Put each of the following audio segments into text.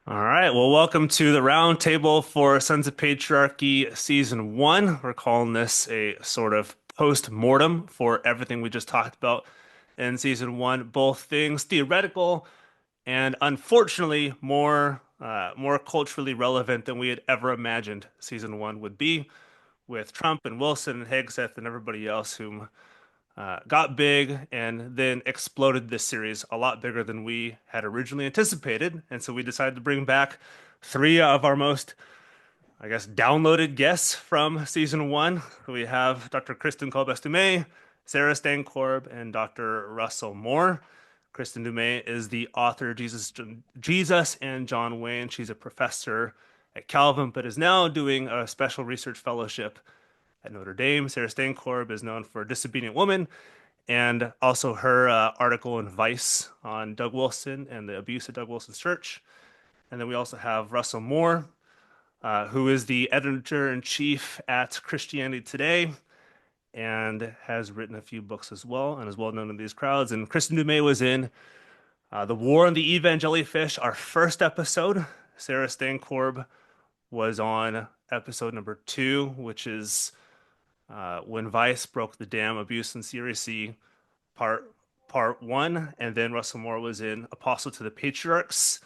All right. Well, welcome to the roundtable for Sons of Patriarchy Season 1. We're calling this a sort of post-mortem for everything we just talked about in Season 1, both things theoretical and unfortunately more culturally relevant than we had ever imagined Season 1 would be, with Trump and Wilson and Hegseth and everybody else whom got big and then exploded this series a lot bigger than we had originally anticipated. And so we decided to bring back three of our most, I guess, downloaded guests from season one. We have Dr. Kristin Kobes Du Mez, Sarah Stankorb, and Dr. Russell Moore. Kristin Du Mez is the author of Jesus and John Wayne. She's a professor at Calvin, but is now doing a special research fellowship at Notre Dame. Sarah Stankorb is known for Disobedient Woman and also her article in Vice on Doug Wilson and the abuse of Doug Wilson's church. And then we also have Russell Moore, who is the editor in chief at Christianity Today and has written a few books as well and is well known in these crowds. And Kristin Du Mez was in The War on the Evangelical Fish, our first episode. Sarah Stankorb was on episode number 2, which is when Vice broke the dam, abuse and secrecy, part part 1, and then Russell Moore was in Apostle to the Patriarchs,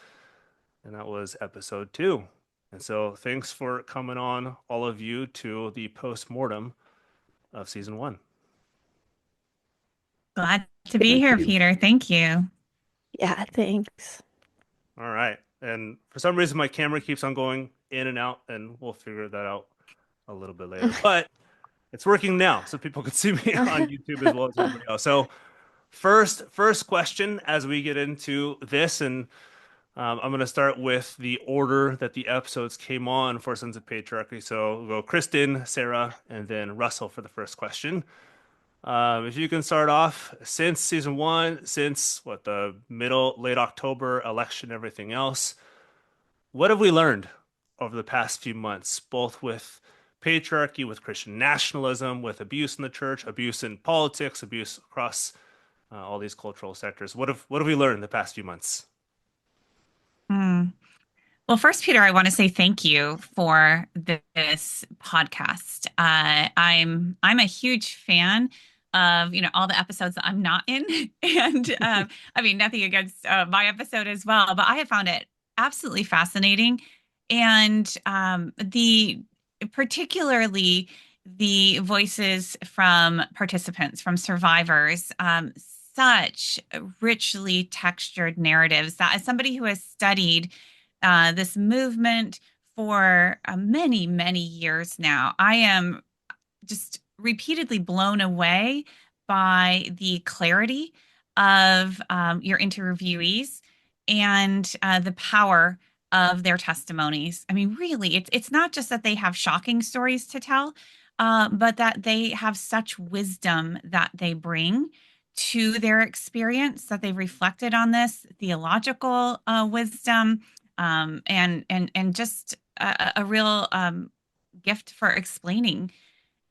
and that was episode 2. And so thanks for coming on, all of you, to the post-mortem of season 1. Glad to be Thank here, you. Peter. Thank you. Yeah, thanks. All right. And for some reason my camera keeps on going in and out, and we'll figure that out a little bit later. But it's working now, so people can see me on YouTube as well as everybody else. So first question as we get into this, and I'm going to start with the order that the episodes came on for Sons of Patriarchy. So we'll go Kristin, Sarah, and then Russell for the first question. If you can start off, since season 1, since what, the middle, late October election, everything else, what have we learned over the past few months, both with patriarchy, with Christian nationalism, with abuse in the church, abuse in politics, abuse across all these cultural sectors? What have we learned in the past few months? Hmm. Well, first, Peter, I want to say thank you for this podcast. I'm a huge fan of all the episodes that I'm not in, and I mean nothing against my episode as well, but I have found it absolutely fascinating, and the particularly the voices from participants, from survivors. Such richly textured narratives that, as somebody who has studied this movement for many, many years now, I am just repeatedly blown away by the clarity of your interviewees and the power of their testimonies. I mean, really, it's not just that they have shocking stories to tell, but that they have such wisdom that they bring to their experience, that they've reflected on this theological wisdom, and just a real gift for explaining.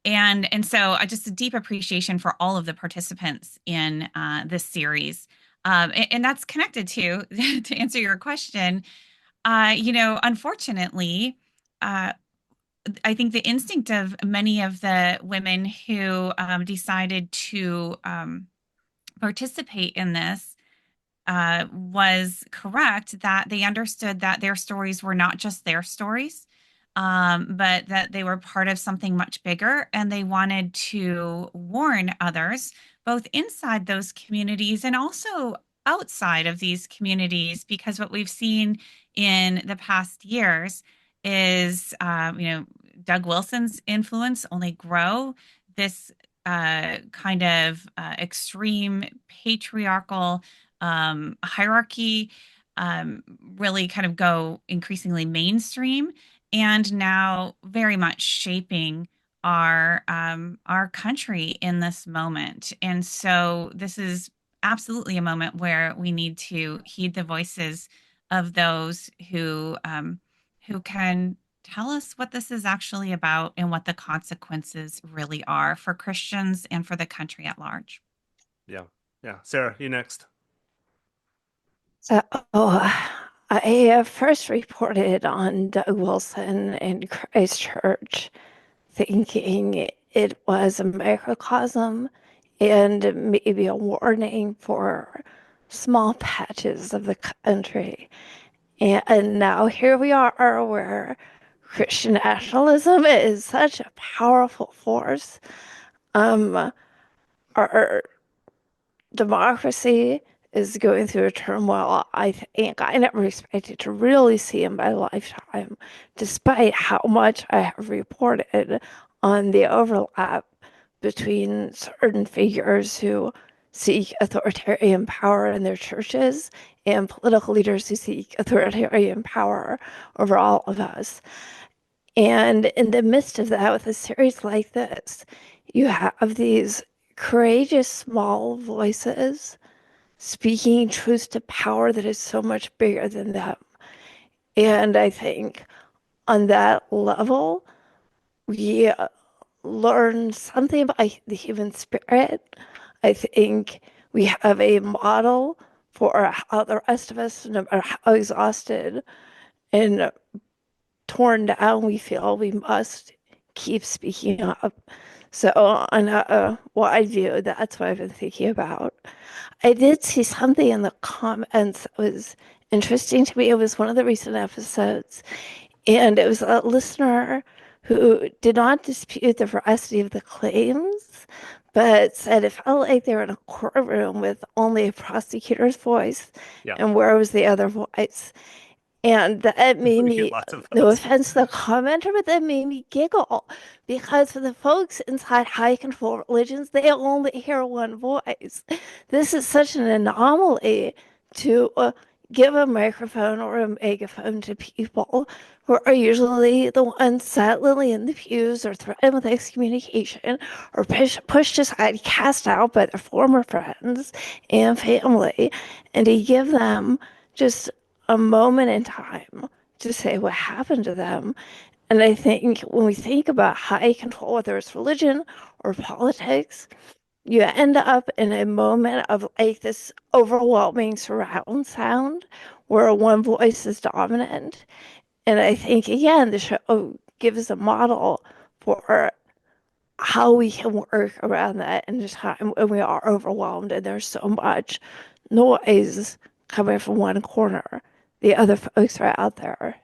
And so just a deep appreciation for all of the participants in this series. And that's connected to to answer your question. Unfortunately, uh, I think the instinct of many of the women who decided to participate in this was correct, that they understood that their stories were not just their stories, but that they were part of something much bigger. And they wanted to warn others, both inside those communities and also outside of these communities, because what we've seen in the past years is, Doug Wilson's influence only grow. This kind of extreme patriarchal hierarchy really kind of go increasingly mainstream, and now very much shaping our country in this moment. And so this is absolutely a moment where we need to heed the voices of those who can tell us what this is actually about and what the consequences really are for Christians and for the country at large. Yeah. Yeah. Sarah, you next. Uh, oh, I first reported on Doug Wilson in Christchurch, thinking it was a microcosm and maybe a warning for small patches of the country. And now here we are, where Christian nationalism is such a powerful force. Um, our democracy is going through a turmoil I think I never expected to really see in my lifetime, despite how much I have reported on the overlap between certain figures who seek authoritarian power in their churches and political leaders who seek authoritarian power over all of us. And in the midst of that, with a series like this, you have these courageous small voices speaking truth to power that is so much bigger than them. And I think on that level, we learn something about the human spirit. I think we have a model for how the rest of us, no matter how exhausted and torn down we feel, we must keep speaking up. So, on a wide view, that's what I've been thinking about. I did see something in the comments that was interesting to me. It was one of the recent episodes, and it was a listener who did not dispute the veracity of the claims, but said it felt like they were in a courtroom with only a prosecutor's voice, Yeah, and where was the other voice? And that made we get me, lots of no those. offense to the commenter, but that made me giggle because for the folks inside high control religions, they only hear one voice. This is such an anomaly to give a microphone or a megaphone to people who are usually the ones sat lily in the pews or threatened with excommunication or pushed aside, cast out by their former friends and family, and to give them just a moment in time to say what happened to them. And I think when we think about high control, whether it's religion or politics, you end up in a moment of like this overwhelming surround sound where one voice is dominant. And I think, again, the show gives a model for how we can work around that in a time when we are overwhelmed and there's so much noise coming from one corner. The other folks are out there.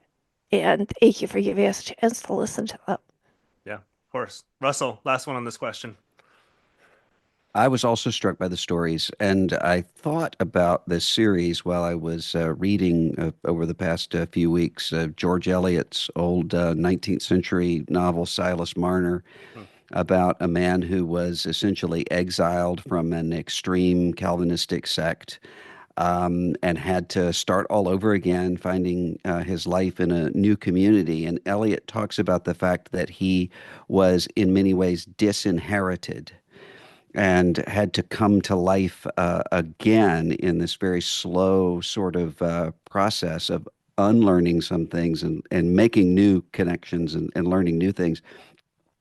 And thank you for giving us a chance to listen to them. Yeah, of course. Russell, last one on this question. I was also struck by the stories, and I thought about this series while I was reading over the past few weeks George Eliot's old 19th century novel, Silas Marner, Hmm. about a man who was essentially exiled from an extreme Calvinistic sect and had to start all over again, finding his life in a new community. And Eliot talks about the fact that he was in many ways disinherited and had to come to life again in this very slow sort of process of unlearning some things and making new connections and learning new things.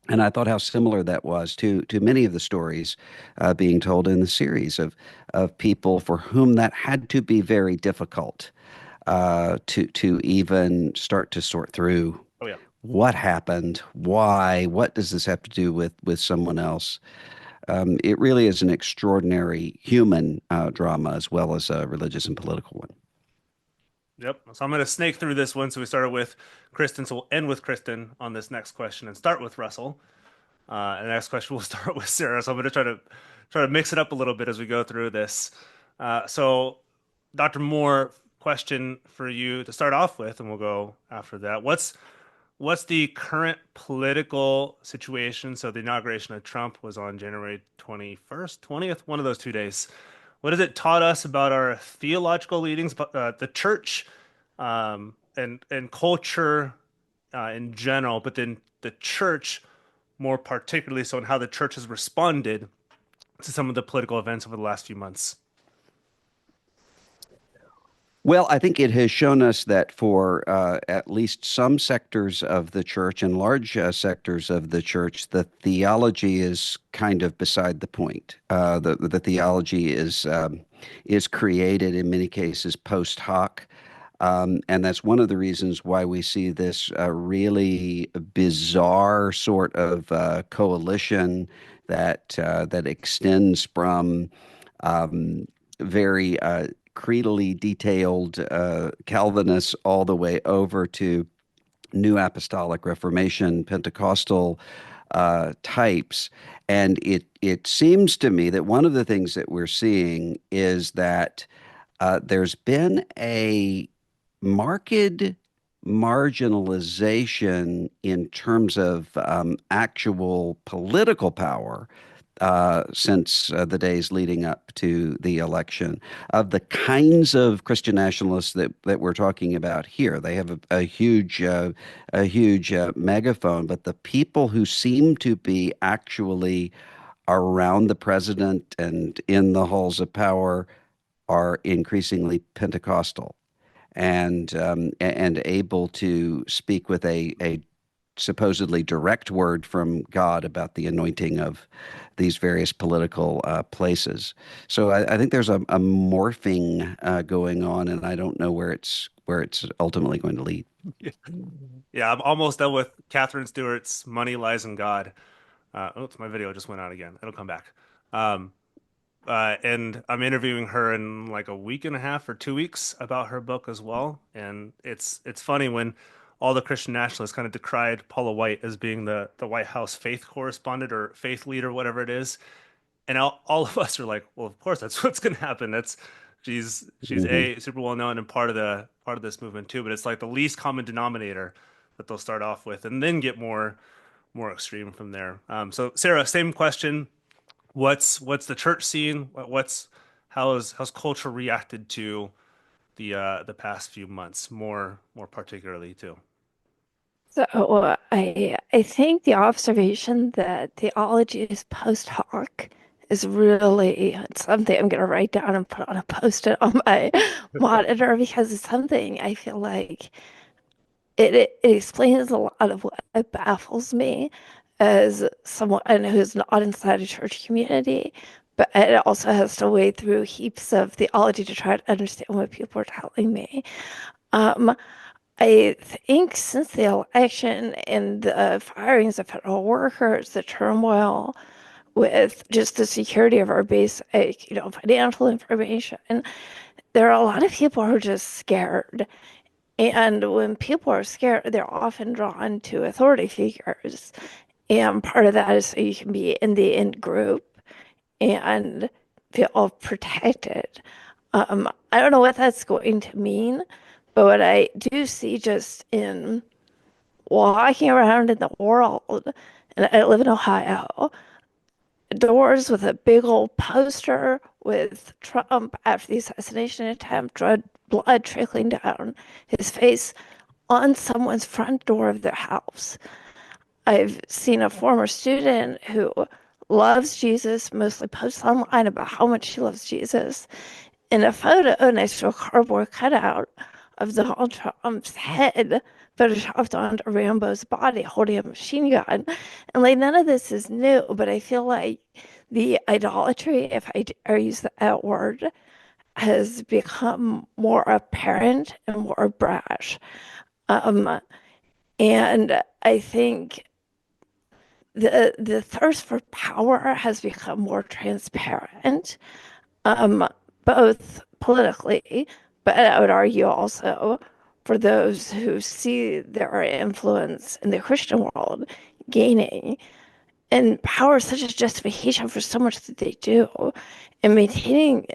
And I thought how similar that was to many of the stories being told in the series of people for whom that had to be very difficult to even start to sort through Oh yeah. what happened, why, what does this have to do with someone else. It really is an extraordinary human drama as well as a religious and political one. Yep. So I'm going to snake through this one. So we started with Kristin. So we'll end with Kristin on this next question and start with Russell. And the next question we'll start with Sarah. So I'm going to try to mix it up a little bit as we go through this. So Dr. Moore, question for you to start off with, and we'll go after that. What's the current political situation? So the inauguration of Trump was on January 21st, 20th, one of those 2 days. What has it taught us about our theological leadings, the church, and culture in general, but then the church more particularly so, in how the church has responded to some of the political events over the last few months? Well, I think it has shown us that for at least some sectors of the church and large sectors of the church, the theology is kind of beside the point. The theology is created in many cases post hoc. And that's one of the reasons why we see this really bizarre sort of coalition that extends from very creedally detailed Calvinists all the way over to New Apostolic Reformation Pentecostal types. And it seems to me that one of the things that we're seeing is that there's been a marked marginalization in terms of actual political power since the days leading up to the election of the kinds of Christian nationalists that we're talking about here. They have a huge megaphone, but the people who seem to be actually around the president and in the halls of power are increasingly Pentecostal and able to speak with a supposedly direct word from God about the anointing of these various political places. So I think there's a morphing going on, and I don't know where it's ultimately going to lead. Yeah, yeah, I'm almost done with Catherine Stewart's Money Lies in God. Oops, my video just went out again. It'll come back. Um, and I'm interviewing her in like a week and a half or 2 weeks about her book as well. And it's funny when all the Christian nationalists kind of decried Paula White as being the White House faith correspondent or faith leader, whatever it is. And all of us are like, well, of course that's what's going to happen. That's she's Mhm. a super well known and part of this movement too. But it's like the least common denominator that they'll start off with, and then get more extreme from there. So Sarah, same question. What's the church seeing? What's how's culture reacted to the past few months, more particularly too? So I think the observation that theology is post hoc is really something I'm going to write down and put on a post-it on my monitor because it's something I feel like it explains a lot of what baffles me as someone who's not inside a church community, but it also has to wade through heaps of theology to try to understand what people are telling me. Um, I think since the election and the firings of federal workers, the turmoil with just the security of our basic, financial information, there are a lot of people who are just scared. And when people are scared, they're often drawn to authority figures. And part of that is so you can be in the in group and feel protected. I don't know what that's going to mean, but what I do see just in walking around in the world, and I live in Ohio, doors with a big old poster with Trump after the assassination attempt, blood trickling down his face on someone's front door of their house. I've seen a former student who loves Jesus, mostly posts online about how much she loves Jesus, in a photo next to a cardboard cutout of Donald Trump's head photoshopped onto Rambo's body holding a machine gun. And like none of this is new, but I feel like the idolatry, if I use that word, has become more apparent and more brash. Um, and I think the thirst for power has become more transparent, um, both politically, but I would argue also for those who see their influence in the Christian world gaining. And power is such a justification for so much that they do. And maintaining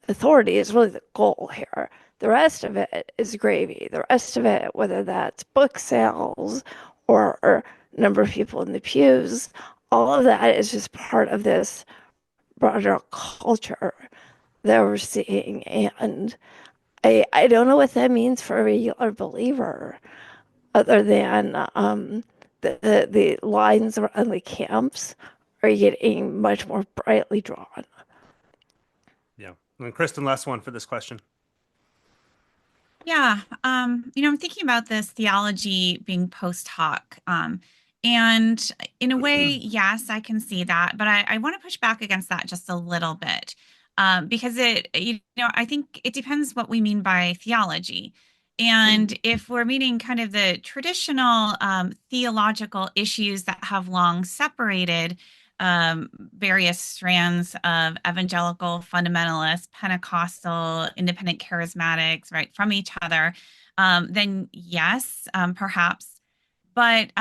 authority is really the goal here. The rest of it is gravy. The rest of it, whether that's book sales or number of people in the pews, all of that is just part of this broader culture that we're seeing. And I don't know what that means for a regular believer, other than the lines around the camps are getting much more brightly drawn. Yeah. And Kristen, last one for this question. Yeah, I'm thinking about this theology being post hoc. And in a way, yes, I can see that, but I want to push back against that just a little bit. Because I think it depends what we mean by theology. And if we're meeting kind of the traditional theological issues that have long separated various strands of evangelical, fundamentalist, Pentecostal, independent charismatics, right, from each other, then yes, perhaps. But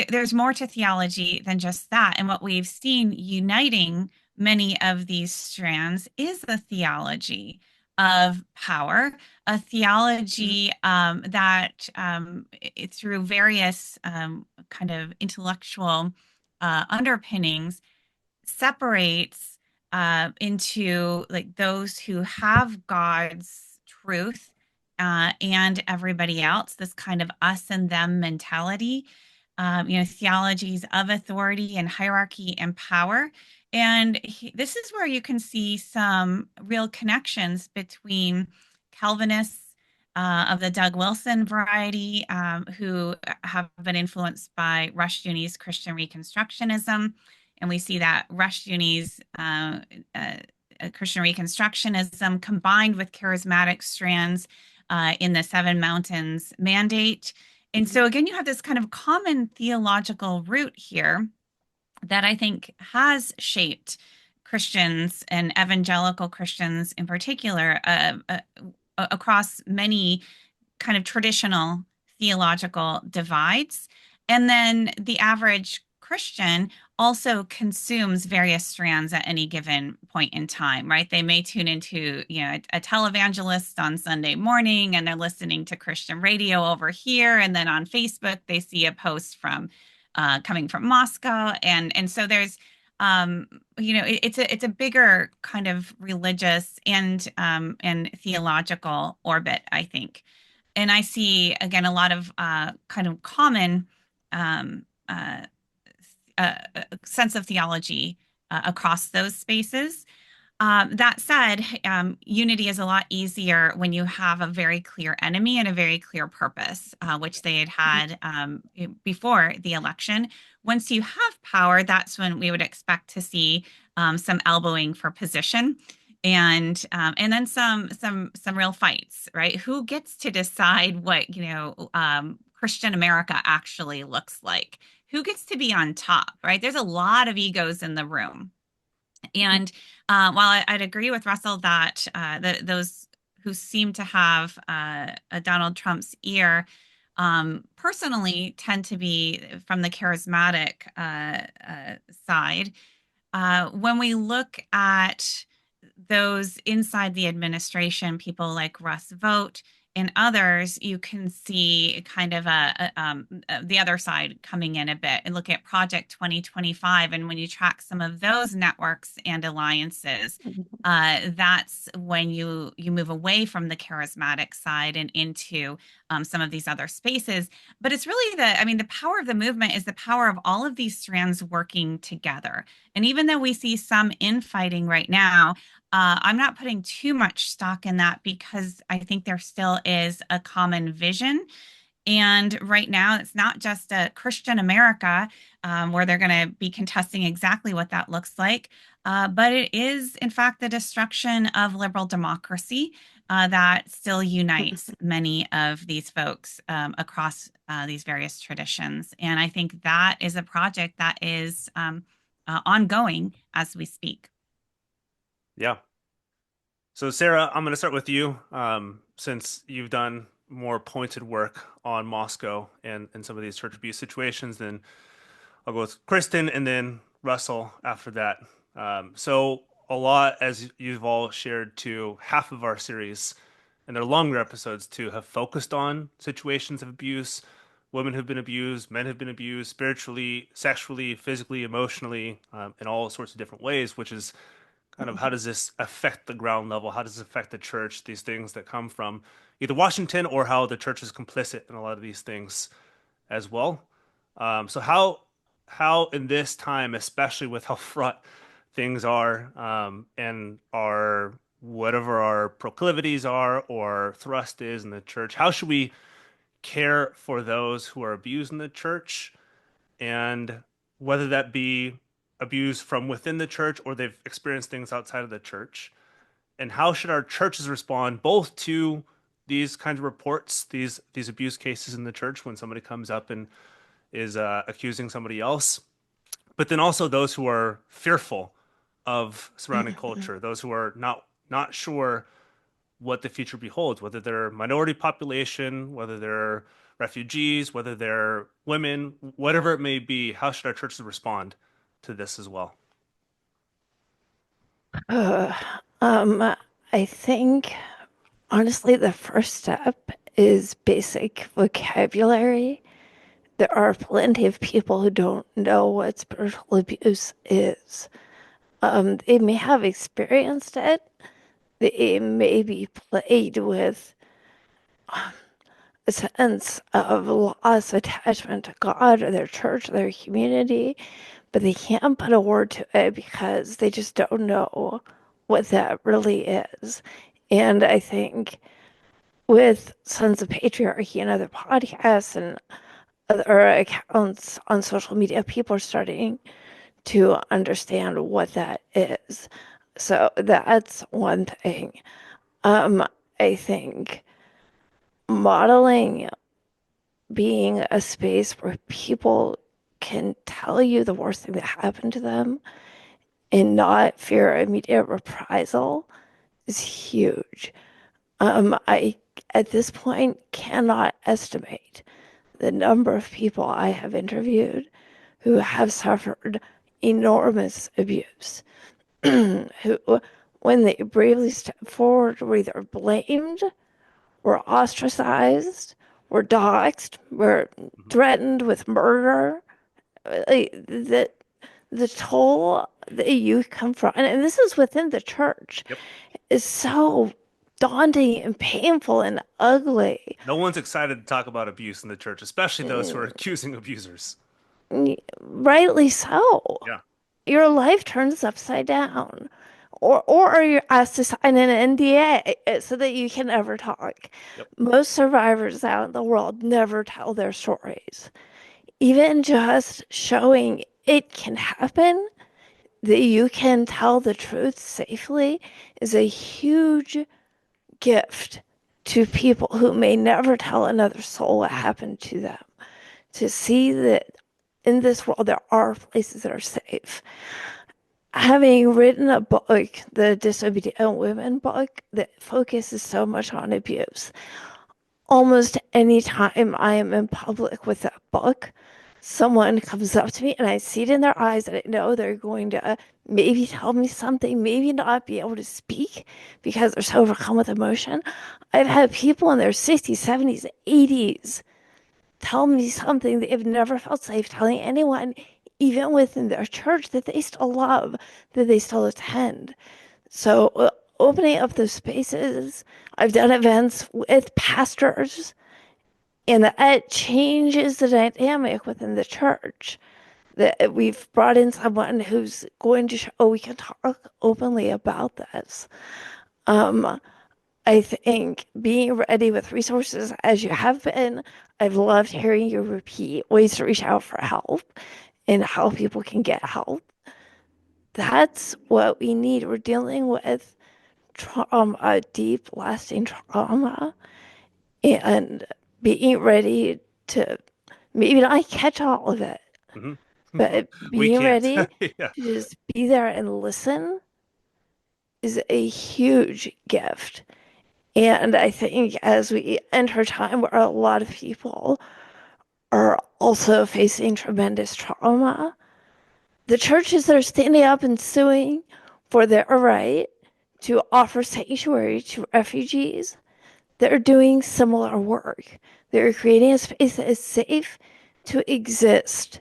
there's more to theology than just that. And what we've seen uniting many of these strands is a theology of power, a theology that through various kind of intellectual underpinnings separates into like those who have God's truth and everybody else, this kind of us and them mentality, theologies of authority and hierarchy and power. And this is where you can see some real connections between Calvinists of the Doug Wilson variety, who have been influenced by Rushdoony's Christian Reconstructionism, and we see that Rushdoony's Christian Reconstructionism combined with charismatic strands in the Seven Mountains Mandate. And so, again, you have this kind of common theological root here that I think has shaped Christians and evangelical Christians in particular across many kind of traditional theological divides. And then the average Christian also consumes various strands at any given point in time, right? They may tune into, a televangelist on Sunday morning and they're listening to Christian radio over here. And then on Facebook, they see a post from coming from Moscow. And so there's, it's a bigger kind of religious and theological orbit, I think. And I see again a lot of kind of common um, uh, sense of theology across those spaces. That said, unity is a lot easier when you have a very clear enemy and a very clear purpose, which they had before the election. Once you have power, that's when we would expect to see some elbowing for position, and then some real fights, right? Who gets to decide what Christian America actually looks like? Who gets to be on top, right? There's a lot of egos in the room. And while I'd agree with Russell that those who seem to have a Donald Trump's ear personally tend to be from the charismatic side, when we look at those inside the administration, people like Russ Vogt and others, you can see kind of the other side coming in a bit and look at Project 2025. And when you track some of those networks and alliances, that's when you move away from the charismatic side and into some of these other spaces. But it's really the power of the movement is the power of all of these strands working together. And even though we see some infighting right now, I'm not putting too much stock in that because I think there still is a common vision. And right now, it's not just a Christian America where they're going to be contesting exactly what that looks like, but it is, in fact, the destruction of liberal democracy that still unites many of these folks across these various traditions. And I think that is a project that is ongoing as we speak. Yeah. So, Sarah, I'm going to start with you, since you've done more pointed work on Moscow and some of these church abuse situations. Then I'll go with Kristin and then Russell after that. So, a lot, as you've all shared, to half of our series and their longer episodes too have focused on situations of abuse, women who've been abused, men who've been abused spiritually, sexually, physically, emotionally, in all sorts of different ways, which is kind of how does this affect the ground level? How does it affect the church? These things that come from either Washington or how the church is complicit in a lot of these things as well. So how in this time, especially with how fraught things are, and our whatever our proclivities are or thrust is in the church, how should we care for those who are abused in the church, and whether that be abuse from within the church or they've experienced things outside of the church? And how should our churches respond both to these kinds of reports, these abuse cases in the church when somebody comes up and is accusing somebody else, but then also those who are fearful of surrounding culture, those who are not sure what the future beholds, whether they're minority population, whether they're refugees, whether they're women, whatever it may be. How should our churches respond to this as well? Uh, um, I think honestly, the first step is basic vocabulary. There are plenty of people who don't know what spiritual abuse is. They may have experienced it. They may be plagued with a sense of loss, attachment to God or their church, their community, but they can't put a word to it because they just don't know what that really is. And I think with Sons of Patriarchy and other podcasts and other accounts on social media, people are starting to understand what that is. So that's one thing. Um, I think modeling being a space where people can tell you the worst thing that happened to them and not fear immediate reprisal is huge. I at this point cannot estimate the number of people I have interviewed who have suffered enormous abuse, who, when they bravely step forward, were either blamed, were ostracized, were doxxed, were Mhm. threatened with murder. Like, the toll that you confront, and this is within the church, Yep. is so daunting and painful and ugly. No one's excited to talk about abuse in the church, especially those who are accusing abusers. Rightly so. Yeah. Your life turns upside down. Or you're asked to sign an NDA so that you can never talk. Yep. Most survivors out in the world never tell their stories. Even just showing it can happen, that you can tell the truth safely, is a huge gift to people who may never tell another soul what happened to them. To see that in this world there are places that are safe. Having written a book, the Disobedient Women book, that focuses so much on abuse, almost any time I am in public with that book, someone comes up to me and I see it in their eyes and I know they're going to maybe tell me something, maybe not be able to speak because they're so overcome with emotion. I've had people in their 60s, 70s, 80s tell me something they've never felt safe telling anyone, even within their church that they still love, that they still attend. So opening up those spaces, I've done events with pastors, and that changes the dynamic within the church. That we've brought in someone who's going to show we can talk openly about this. Um, I think being ready with resources as you have been, I've loved hearing you repeat ways to reach out for help and how people can get help. That's what we need. We're dealing with trauma, deep, lasting trauma, and being ready to maybe not catch all of it, Hmm. but We being can't. ready Yeah. to just be there and listen is a huge gift. And I think as we enter a time where a lot of people are also facing tremendous trauma, the churches that are standing up and suing for their right to offer sanctuary to refugees, they're doing similar work. They're creating a space that is safe to exist.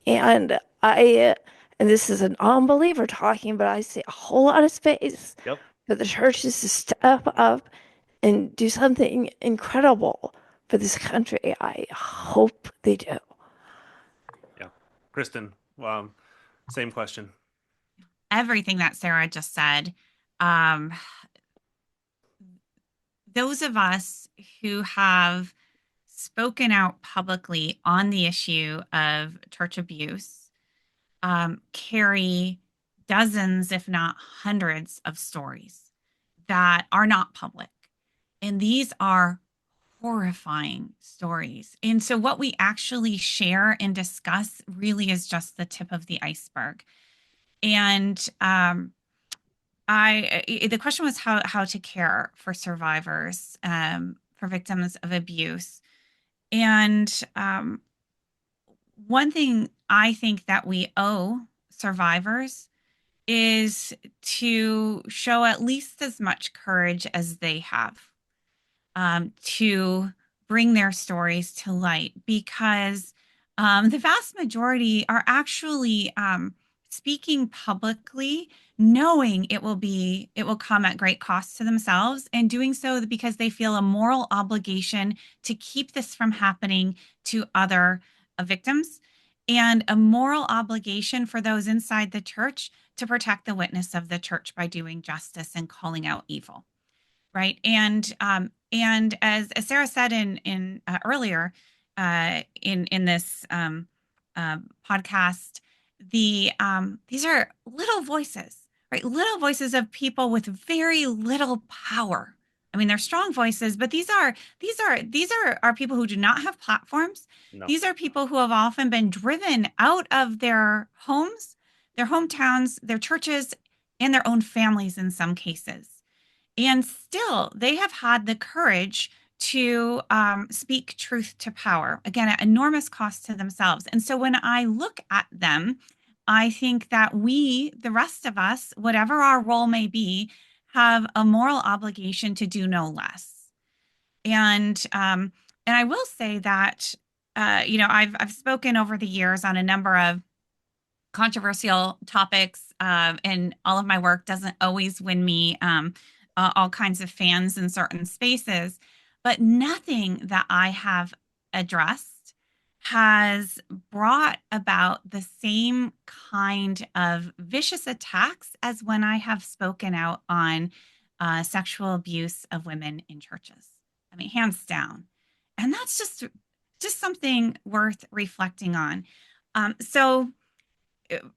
And and this is a non-believer talking, but I see a whole lot of space Yep. for the churches to step up and do something incredible for this country. I hope they do. Yeah. Kristen, same question. Everything that Sarah just said. Um, those of us who have spoken out publicly on the issue of church abuse carry dozens, if not hundreds, of stories that are not public. And these are horrifying stories. And so, what we actually share and discuss really is just the tip of the iceberg. And the question was how to care for survivors, for victims of abuse. And one thing I think that we owe survivors is to show at least as much courage as they have, to bring their stories to light, because the vast majority are actually speaking publicly, knowing it will come at great cost to themselves, and doing so because they feel a moral obligation to keep this from happening to other victims, and a moral obligation for those inside the church to protect the witness of the church by doing justice and calling out evil, right? And as Sarah said in earlier in this podcast, these are little voices, right? Little voices of people with very little power. I mean, they're strong voices, but these are people who do not have platforms. No. These are people who have often been driven out of their homes, their hometowns, their churches, and their own families in some cases. And still, they have had the courage to speak truth to power, again, at enormous cost to themselves. And so when I look at them, I think that we, the rest of us, whatever our role may be, have a moral obligation to do no less. And I will say that I've spoken over the years on a number of controversial topics, and all of my work doesn't always win me all kinds of fans in certain spaces, but nothing that I have addressed has brought about the same kind of vicious attacks as when I have spoken out on sexual abuse of women in churches. I mean, hands down. And that's just something worth reflecting on. So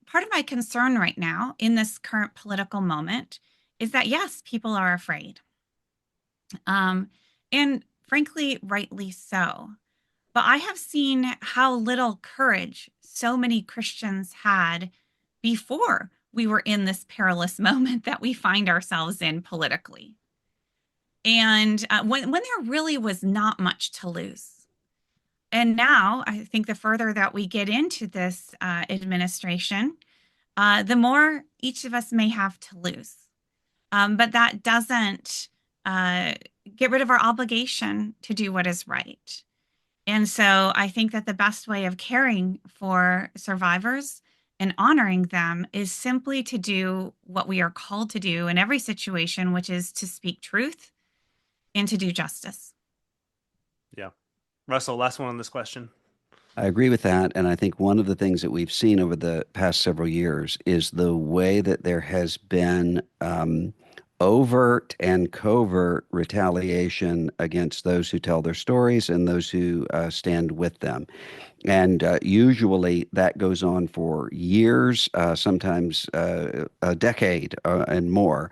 part of my concern right now in this current political moment is that, yes, people are afraid. And frankly, rightly so. But I have seen how little courage so many Christians had before we were in this perilous moment that we find ourselves in politically. And when there really was not much to lose. And now I think the further that we get into this administration, the more each of us may have to lose. But that doesn't get rid of our obligation to do what is right. And so I think that the best way of caring for survivors and honoring them is simply to do what we are called to do in every situation, which is to speak truth and to do justice. Yeah. Russell, last one on this question. I agree with that. And I think one of the things that we've seen over the past several years is the way that there has been overt and covert retaliation against those who tell their stories and those who stand with them. And usually that goes on for years, sometimes a decade and more.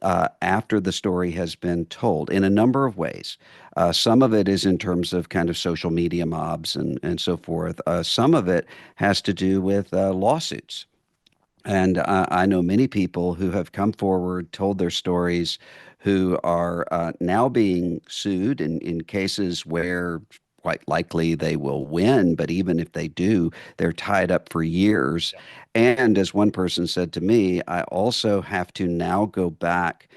After the story has been told in a number of ways. Some of it is in terms of kind of social media mobs and so forth. Some of it has to do with lawsuits. And I know many people who have come forward, told their stories, who are now being sued in cases where quite likely they will win. But even if they do, they're tied up for years. Yeah. And as one person said to me, I also have to now go back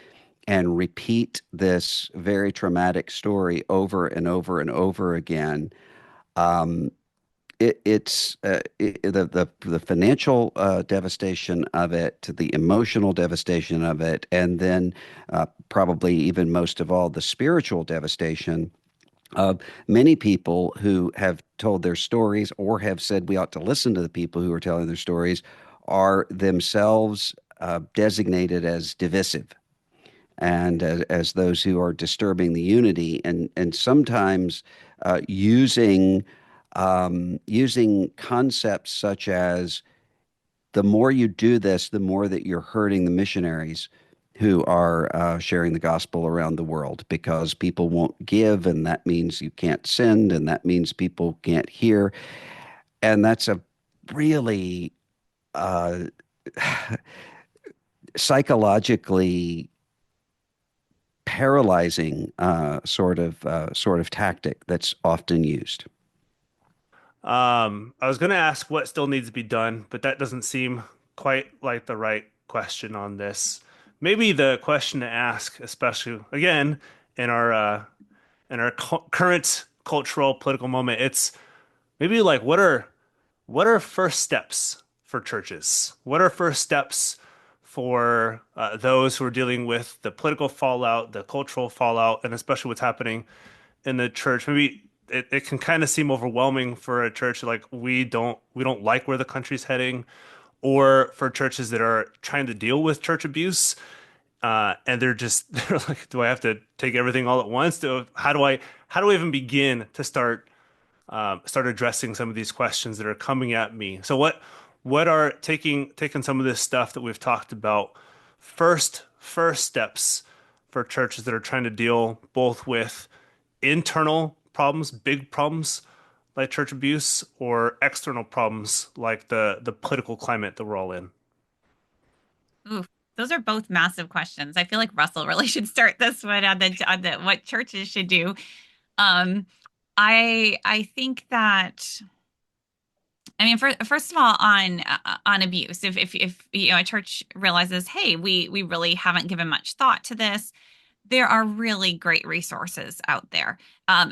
and repeat this very traumatic story over and over and over again. Um, the financial devastation of it, the emotional devastation of it, and then probably even most of all, the spiritual devastation of many people who have told their stories or have said we ought to listen to the people who are telling their stories are themselves designated as divisive and as those who are disturbing the unity and sometimes using concepts such as the more you do this, the more that you're hurting the missionaries. who are sharing the gospel around the world because people won't give, and that means you can't send, and that means people can't hear. And that's a really uh, psychologically paralyzing sort of tactic that's often used. I was going to ask what still needs to be done, but that doesn't seem quite like the right question on this. Maybe the question to ask, especially again in our current cultural political moment, it's maybe like what are first steps for churches? What are first steps for those who are dealing with the political fallout, the cultural fallout, and especially what's happening in the church? Maybe it can kind of seem overwhelming for a church like we don't like where the country's heading, or for churches that are trying to deal with church abuse, and they're like, do I have to take everything all at once? How do I even begin to start addressing some of these questions that are coming at me? So what are taking some of this stuff that we've talked about, first steps for churches that are trying to deal both with internal problems, big problems like church abuse, or external problems like the political climate that we're all in? Ooh, those are both massive questions. I feel like Russell really should start this one on the what churches should do. Um, I think that I mean, first of all, on abuse, if you know a church realizes, hey, we really haven't given much thought to this, there are really great resources out there.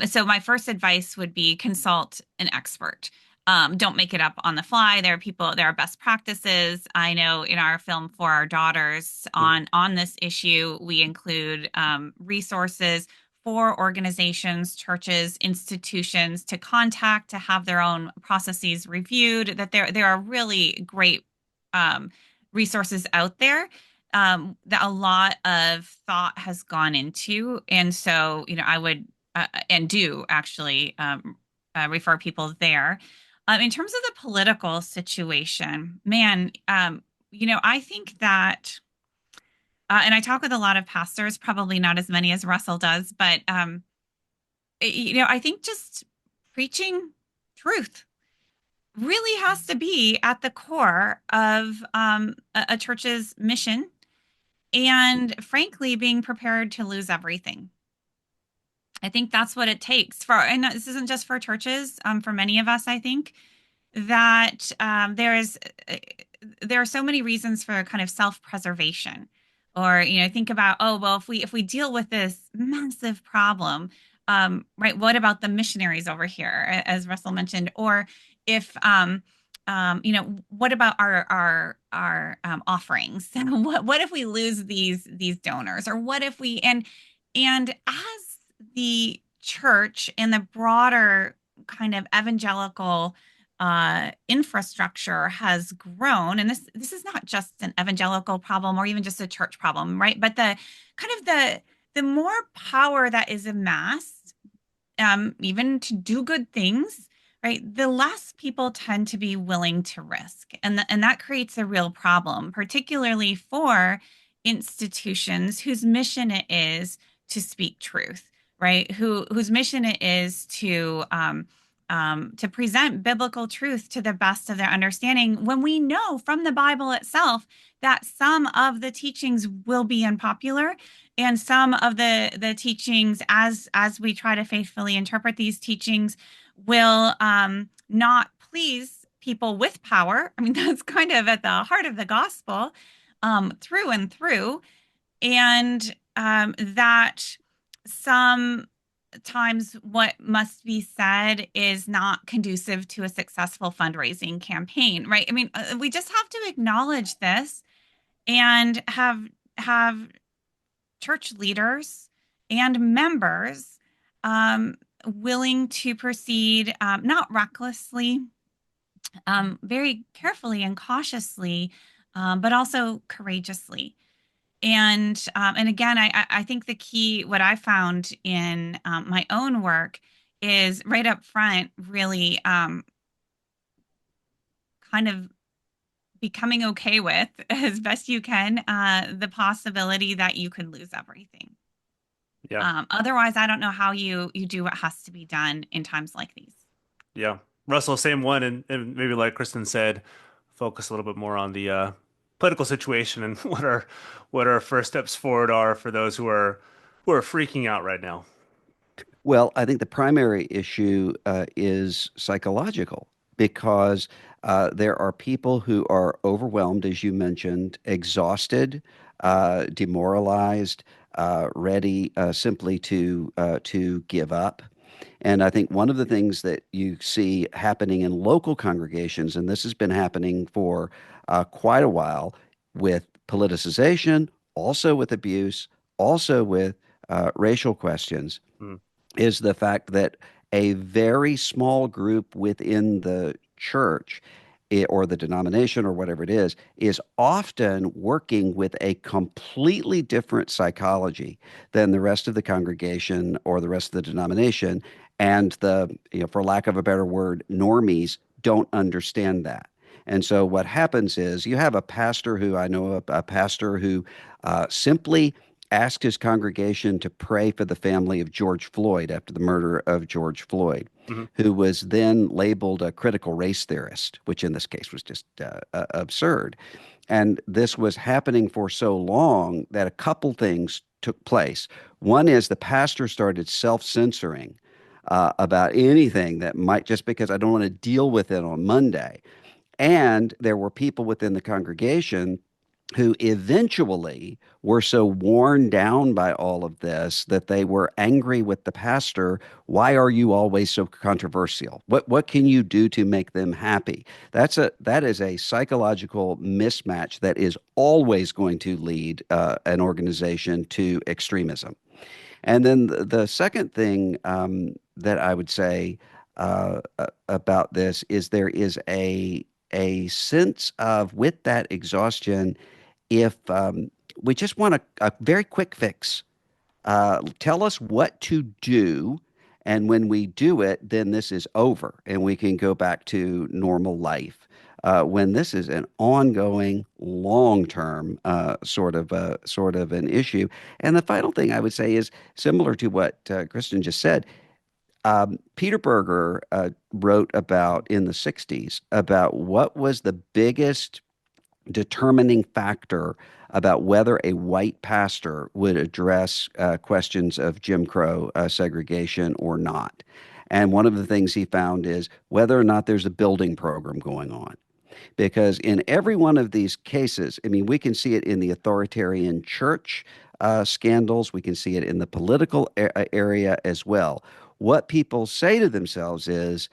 So my first advice would be consult an expert. Don't make it up on the fly. There are best practices. I know in our film for our daughters on this issue, we include resources for organizations, churches, institutions to contact to have their own processes reviewed. That there are really great um, resources out there that a lot of thought has gone into. And so, I would and do actually refer people there. In terms of the political situation, man, I think that, and I talk with a lot of pastors, probably not as many as Russell does, but, I think just preaching truth really has to be at the core of a church's mission, and frankly being prepared to lose everything. I think that's what it takes for, and this isn't just for churches, for many of us. I think that there are so many reasons for kind of self-preservation, or think about, oh well, if we deal with this massive problem, right, what about the missionaries over here, as Russell mentioned? Or if what about our offerings? What if we lose these donors? Or what if we, and as the church and the broader kind of evangelical infrastructure has grown, and this is not just an evangelical problem or even just a church problem, right? But the kind of the more power that is amassed, even to do good things, right, the less people tend to be willing to risk. And that creates a real problem, particularly for institutions whose mission it is to speak truth, right? Whose mission it is to present biblical truth to the best of their understanding, when we know from the Bible itself that some of the teachings will be unpopular, and some of the teachings, as we try to faithfully interpret these teachings, will not please people with power. I mean, that's kind of at the heart of the gospel, through and through. And that sometimes what must be said is not conducive to a successful fundraising campaign, right? I mean, we just have to acknowledge this, and have church leaders and members willing to proceed, not recklessly, very carefully and cautiously, but also courageously. And again, I think the key, what I found in my own work, is right up front, really kind of becoming okay with as best you can the possibility that you could lose everything. Yeah. Otherwise, I don't know how you do what has to be done in times like these. Yeah. Russell, same one. And maybe like Kristen said, focus a little bit more on the political situation and what our first steps forward are for those who are freaking out right now. Well, I think the primary issue is psychological because there are people who are overwhelmed, as you mentioned, exhausted, demoralized, ready simply to give up. And I think one of the things that you see happening in local congregations, and this has been happening for quite a while with politicization, also with abuse, also with racial questions Mm, is the fact that a very small group within the church or the denomination or whatever it is often working with a completely different psychology than the rest of the congregation or the rest of the denomination. And for lack of a better word, normies don't understand that. And so what happens is you have a pastor who I know, a pastor who simply asked his congregation to pray for the family of George Floyd after the murder of George Floyd, mhm. who was then labeled a critical race theorist, which in this case was just absurd. And this was happening for so long that a couple things took place. One is the pastor started self-censoring about anything that might, just because I don't want to deal with it on Monday. And there were people within the congregation who eventually were so worn down by all of this that they were angry with the pastor. Why are you always so controversial? What can you do to make them happy? That is a psychological mismatch that is always going to lead an organization to extremism. And then the second thing that I would say about this is there is a sense of, with that exhaustion, if we just want a very quick fix, tell us what to do. And when we do it, then this is over and we can go back to normal life. When this is an ongoing, long-term sort of an issue. And the final thing I would say is similar to what Kristen just said. Peter Berger wrote about in the 60s about what was the biggest determining factor about whether a white pastor would address questions of Jim Crow segregation or not. And one of the things he found is whether or not there's a building program going on. Because in every one of these cases, I mean, we can see it in the authoritarian church scandals, we can see it in the political area as well. What people say to themselves is,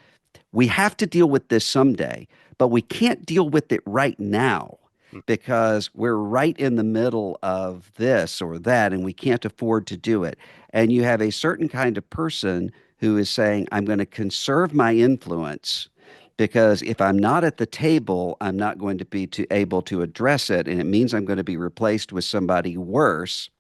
we have to deal with this someday, but we can't deal with it right now because we're right in the middle of this or that and we can't afford to do it. And you have a certain kind of person who is saying, I'm going to conserve my influence because if I'm not at the table, I'm not going to be able to address it. And it means I'm going to be replaced with somebody worse.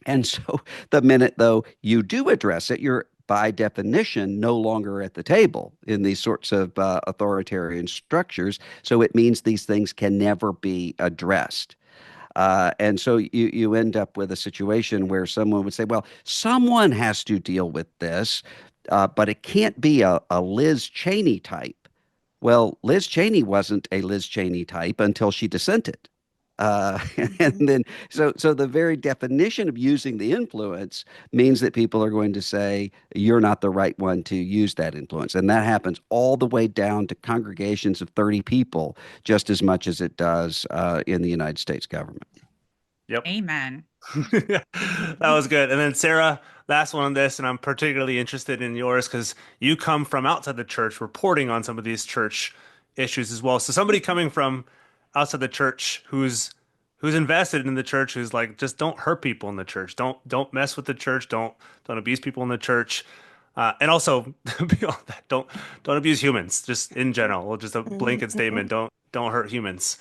And so the minute, though, you do address it, you're by definition no longer at the table in these sorts of authoritarian structures. So it means these things can never be addressed. And so you end up with a situation where someone would say, well, someone has to deal with this, but it can't be a Liz Cheney type. Well, Liz Cheney wasn't a Liz Cheney type until she dissented. And Mhm. then, so the very definition of using the influence means that people are going to say you're not the right one to use that influence, and that happens all the way down to congregations of 30 people, just as much as it does in the United States government. Yep. Amen. That was good. And then Sarah, last one on this, and I'm particularly interested in yours because you come from outside the church, reporting on some of these church issues as well. So somebody coming from outside the church who's invested in the church, who's like, just don't hurt people in the church, don't mess with the church, don't abuse people in the church, and also beyond that, don't abuse humans, just in general. Well, just a blanket statement, don't hurt humans.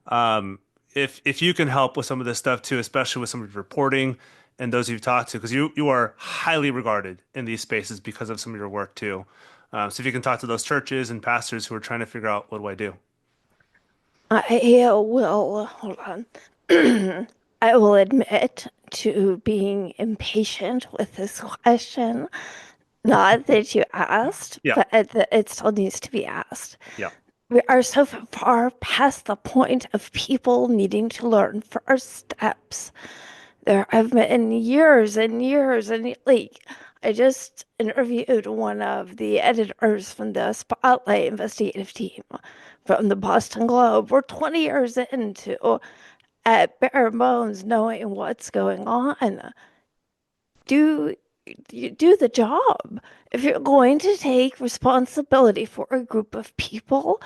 Um, if you can help with some of this stuff too, especially with some of your reporting and those you've talked to, because you are highly regarded in these spaces because of some of your work too. So if you can talk to those churches and pastors who are trying to figure out what do I do? I will, hold on. I will admit to being impatient with this question. Not that you asked, Yeah, but that it still needs to be asked. yeah, We are so far past the point of people needing to learn first steps. There have been years and years, and like, I just interviewed one of the editors from the Spotlight investigative team from the Boston Globe. We're 20 years into, at bare bones, knowing what's going on. Do you do the job? If you're going to take responsibility for a group of people,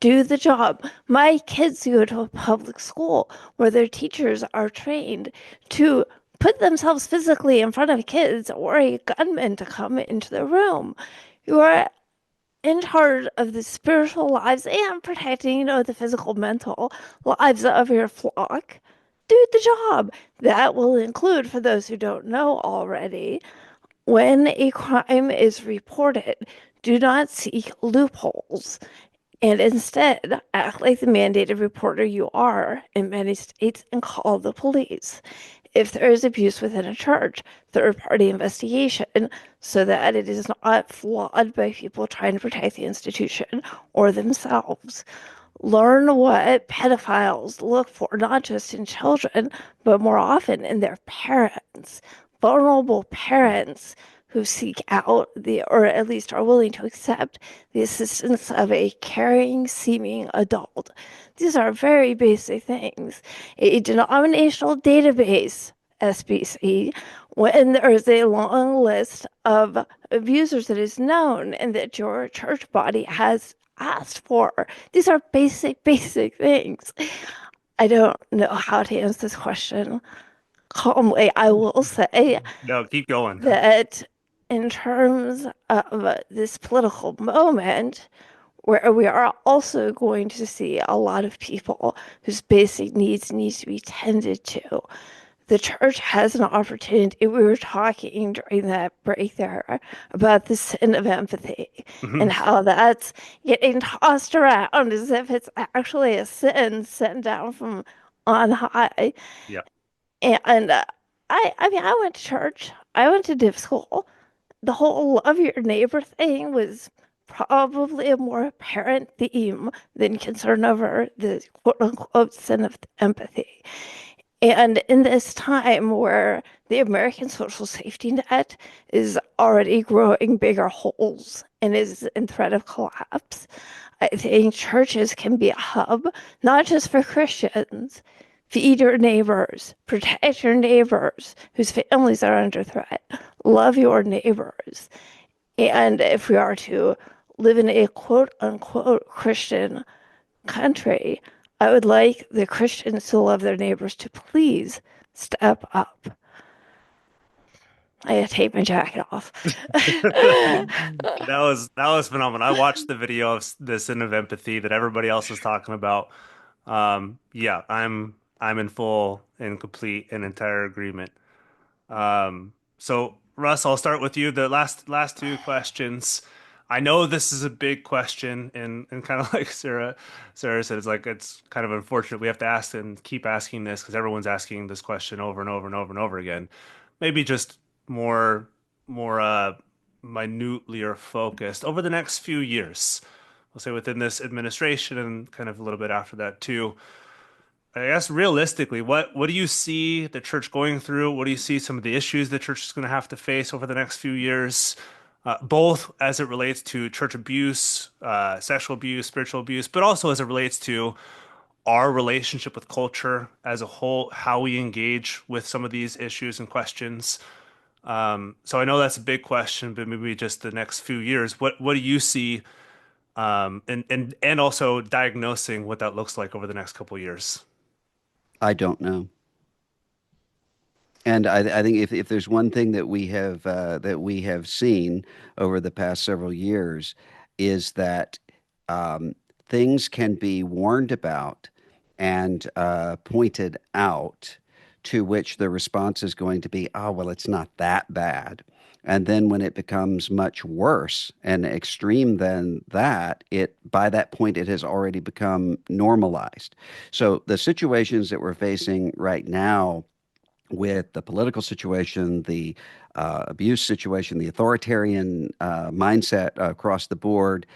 do the job. My kids go to a public school where their teachers are trained to put themselves physically in front of kids or a gunman to come into the room. You are in charge of the spiritual lives and protecting, the physical, mental lives of your flock. Do the job. That will include, for those who don't know already, when a crime is reported, do not seek loopholes and instead act like the mandated reporter you are in many states and call the police. If there is abuse within a church, third party investigation so that it is not flawed by people trying to protect the institution or themselves. Learn what pedophiles look for, not just in children, but more often in their parents, vulnerable parents who seek out or at least are willing to accept the assistance of a caring, seeming adult. These are very basic things. A denominational database, SBC, when there is a long list of abusers that is known and that your church body has asked for. These are basic, basic things. I don't know how to answer this question calmly. I will say no, keep going. that in terms of this political moment, where we are also going to see a lot of people whose basic needs need to be tended to. The church has an opportunity. We were talking during that break there about the sin of empathy Hmm. and how that's getting tossed around as if it's actually a sin sent down from on high. Yeah. And I mean, I went to church. I went to div school. The whole love your neighbor thing was probably a more apparent theme than concern over the quote unquote sin of empathy. And in this time where the American social safety net is already growing bigger holes and is in threat of collapse, I think churches can be a hub, not just for Christians. Feed your neighbors, protect your neighbors whose families are under threat, love your neighbors. And if we are to live in a quote unquote Christian country, I would like the Christians who love their neighbors to please step up. I had to take my jacket off. That was phenomenal. I watched the video of the sin of empathy that everybody else was talking about. Yeah, I'm in full and complete and entire agreement. So Russ, I'll start with you. The last two questions. I know this is a big question, and kind of like Sarah said, it's kind of unfortunate we have to ask and keep asking this because everyone's asking this question over and over and over and over again. Maybe just more minutely or focused over the next few years. We'll say within this administration and kind of a little bit after that too. I guess realistically, what do you see the church going through? What do you see some of the issues the church is going to have to face over the next few years, both as it relates to church abuse, sexual abuse, spiritual abuse, but also as it relates to our relationship with culture as a whole, how we engage with some of these issues and questions. So I know that's a big question, but maybe just the next few years, what do you see, and also diagnosing what that looks like over the next couple of years? I don't know. And I think if there's one thing that we have seen over the past several years is that um, things can be warned about and pointed out, to which the response is going to be, oh, well, it's not that bad. And then when it becomes much worse and extreme than that, it by that point it has already become normalized. So the situations that we're facing right now with the political situation, the abuse situation, the authoritarian mindset across the board,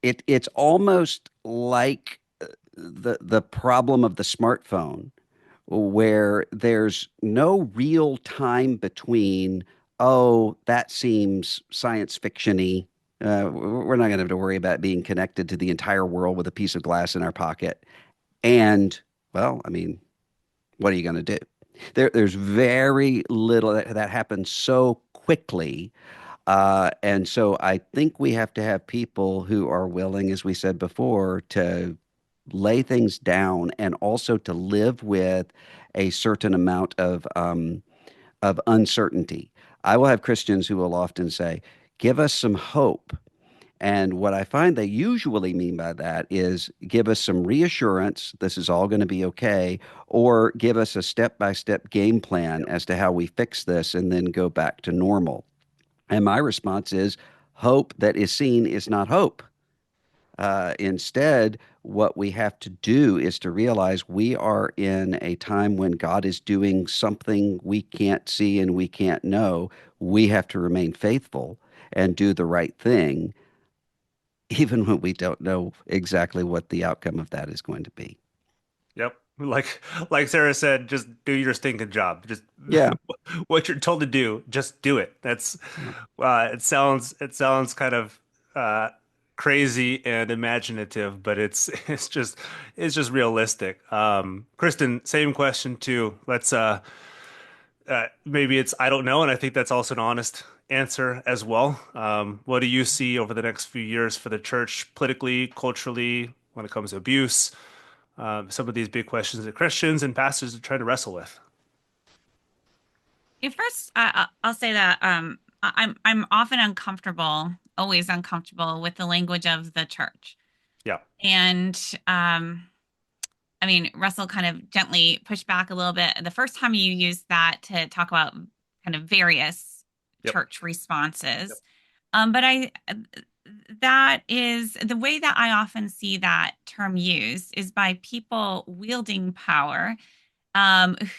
it's almost like the problem of the smartphone, where there's no real time between, oh, that seems science fiction-y. We're not going to have to worry about being connected to the entire world with a piece of glass in our pocket. And, well, I mean, what are you going to do? There's very little that happens so quickly. And so I think we have to have people who are willing, as we said before, to lay things down and also to live with a certain amount of uncertainty. I will have Christians who will often say, "Give us some hope." And what I find they usually mean by that is give us some reassurance, this is all going to be okay, or give us a step-by-step game plan as to how we fix this and then go back to normal. And my response is hope that is seen is not hope. Instead, what we have to do is to realize we are in a time when God is doing something we can't see and we can't know. We have to remain faithful and do the right thing, even when we don't know exactly what the outcome of that is going to be. Yep. Like Sarah said, just do your stinking job. Just Yeah. what you're told to do, just do it. That's Yeah. it sounds kind of uh crazy and imaginative, but it's just realistic. Kristen, same question too. Let's maybe it's I don't know, and I think that's also an honest answer as well. What do you see over the next few years for the church politically, culturally, when it comes to abuse? Some of these big questions that Christians and pastors are trying to wrestle with. First, I'll say that I'm often uncomfortable, always uncomfortable with the language of the church. Yeah. And I mean, Russell kind of gently pushed back a little bit the first time you used that to talk about kind of various Yep. church responses. But that is the way that I often see that term used is by people wielding power,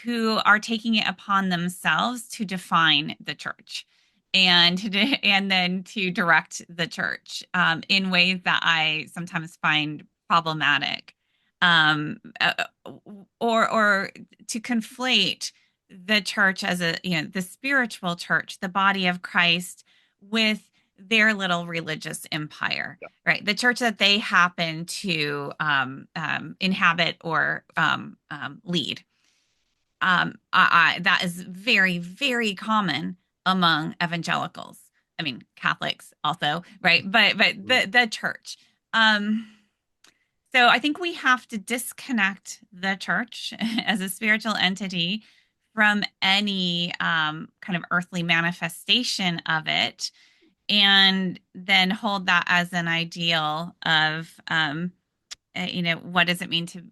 who are taking it upon themselves to define the church and then to direct the church in ways that I sometimes find problematic, um, uh, or to conflate the church as the spiritual church, the body of Christ, with their little religious empire, Yeah. right? The church that they happen to inhabit or lead. That is very, very common among evangelicals. I mean, Catholics also, right? But Mhm. the church. Um, so I think we have to disconnect the church as a spiritual entity from any kind of earthly manifestation of it, and then hold that as an ideal of, what does it mean to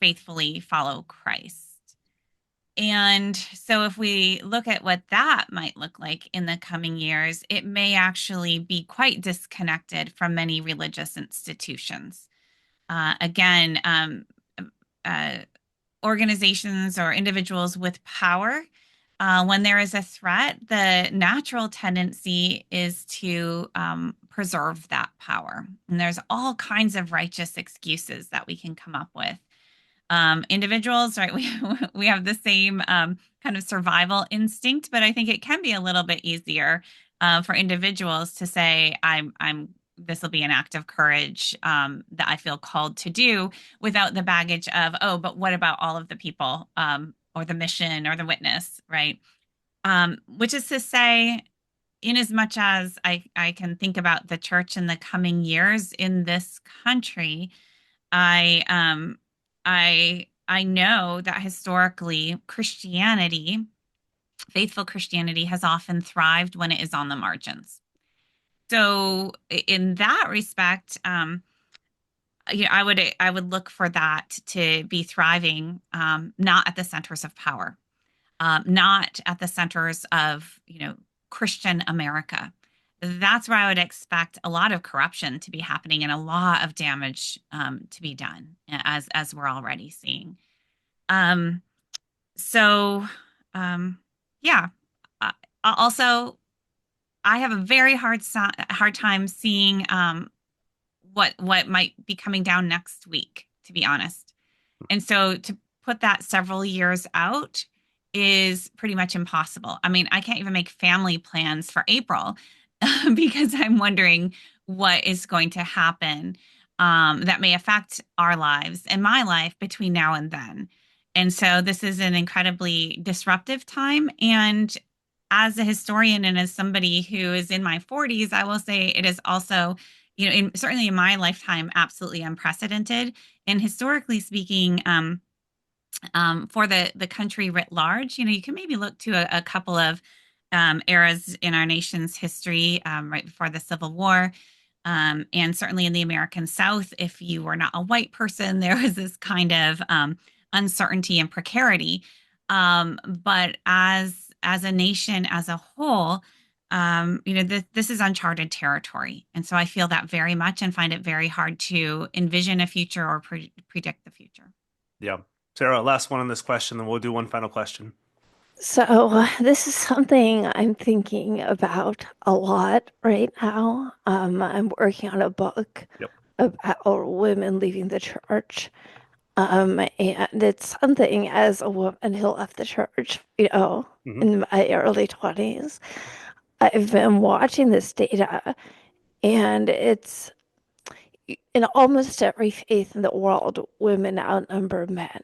faithfully follow Christ? And so, if we look at what that might look like in the coming years, it may actually be quite disconnected from many religious institutions. Again, uh, organizations or individuals with power, when there is a threat, the natural tendency is to preserve that power. And there's all kinds of righteous excuses that we can come up with. Individuals, right? We have the same kind of survival instinct, but I think it can be a little bit easier for individuals to say, I'm. This will be an act of courage that I feel called to do, without the baggage of, oh, but what about all of the people, or the mission or the witness, right? Which is to say, in as much as I can think about the church in the coming years in this country, I I know that historically Christianity, faithful Christianity, has often thrived when it is on the margins. So in that respect, I would look for that to be thriving, not at the centers of power, not at the centers of Christian America. That's where I would expect a lot of corruption to be happening and a lot of damage to be done, as we're already seeing. Um, so, um, yeah. Uh, Also, I have a very hard time seeing what might be coming down next week, to be honest. And so to put that several years out is pretty much impossible. I mean, I can't even make family plans for April because I'm wondering what is going to happen that may affect our lives and my life between now and then. And so this is an incredibly disruptive time. And as a historian and as somebody who is in my 40s, I will say it is also, certainly in my lifetime, absolutely unprecedented. And historically speaking, for the country writ large, you can maybe look to a couple of eras in our nation's history, right before the Civil War. And certainly in the American South, if you were not a white person, there was this kind of uncertainty and precarity. But as a nation as a whole, this is uncharted territory, and so I feel that very much and find it very hard to envision a future or predict the future. Yeah. Sarah, last one on this question, then we'll do one final question. So this is something I'm thinking about a lot right now. I'm working on a book Yep. about women leaving the church. And it's something as a woman who left the church, Hmm. in my early 20s, I've been watching this data, and it's in almost every faith in the world, women outnumber men.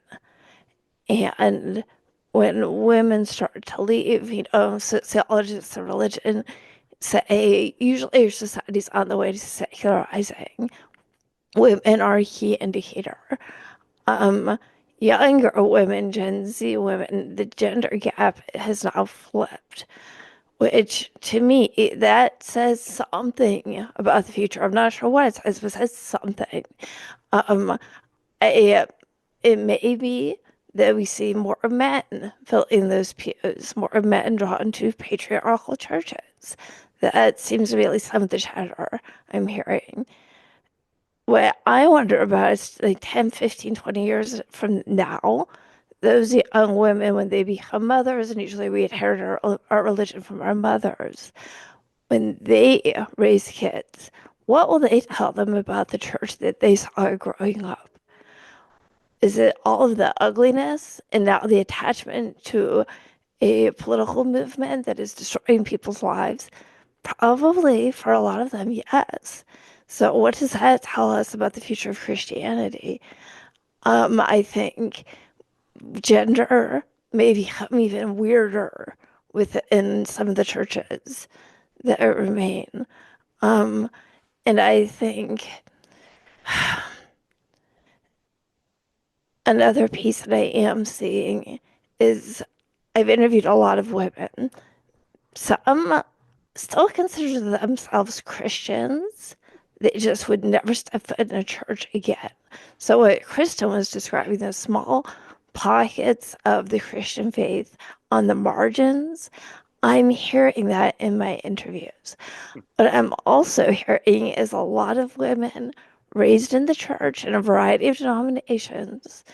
And when women start to leave, sociologists of religion say usually your society's on the way to secularizing. Women are a key indicator. Um, Younger women, Gen Z women, the gender gap has now flipped, which to me, that says something about the future. I'm not sure what it says, but it says something. Um, I, it may be that we see more men filling those pews, more men drawn to patriarchal churches. That seems to be at least some of the chatter I'm hearing. What I wonder about is like 10, 15, 20 years from now, those young women, when they become mothers, and usually we inherit our religion from our mothers, when they raise kids, what will they tell them about the church that they saw growing up? Is it all of the ugliness and now the attachment to a political movement that is destroying people's lives? Probably for a lot of them, yes. So, what does that tell us about the future of Christianity? I think gender may become even weirder within some of the churches that remain. Um, and I think another piece that I am seeing is I've interviewed a lot of women. Some still consider themselves Christians. They just would never step foot in a church again. So, what Kristen was describing, the small pockets of the Christian faith on the margins, I'm hearing that in my interviews. What I'm also hearing is a lot of women raised in the church in a variety of denominations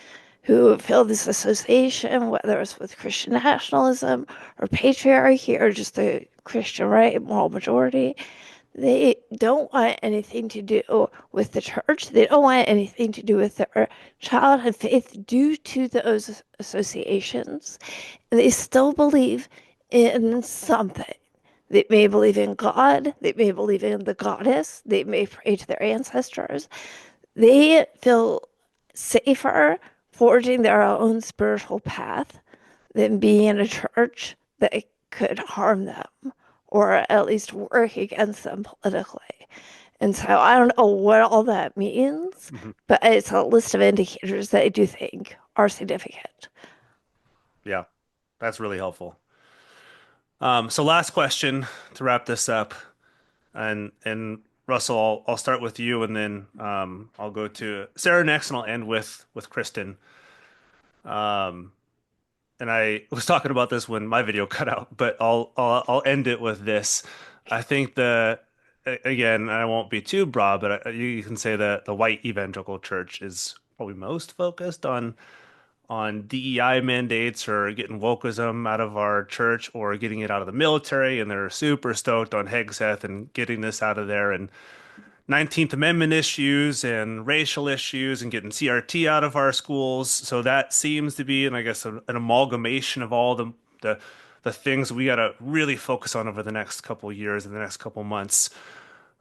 who feel this association, whether it's with Christian nationalism or patriarchy or just the Christian right, moral majority. They don't want anything to do with the church. They don't want anything to do with their childhood faith due to those associations. And they still believe in something. They may believe in God. They may believe in the goddess. They may pray to their ancestors. They feel safer forging their own spiritual path than being in a church that could harm them or at least work against them politically. And so I don't know what all that means, Hmm. but it's a list of indicators that I do think are significant. Yeah, that's really helpful. So last question to wrap this up, and Russell, I'll start with you, and then I'll go to Sarah next, and I'll end with Kristin. Um, and I was talking about this when my video cut out, but I'll end it with this. I think again, I won't be too broad, but you can say that the white evangelical church is probably most focused on DEI mandates or getting wokeism out of our church or getting it out of the military, and they're super stoked on Hegseth and getting this out of there and 19th Amendment issues and racial issues and getting CRT out of our schools. So that seems to be, and I guess, an amalgamation of all the the things we got to really focus on over the next couple of years and the next couple of months.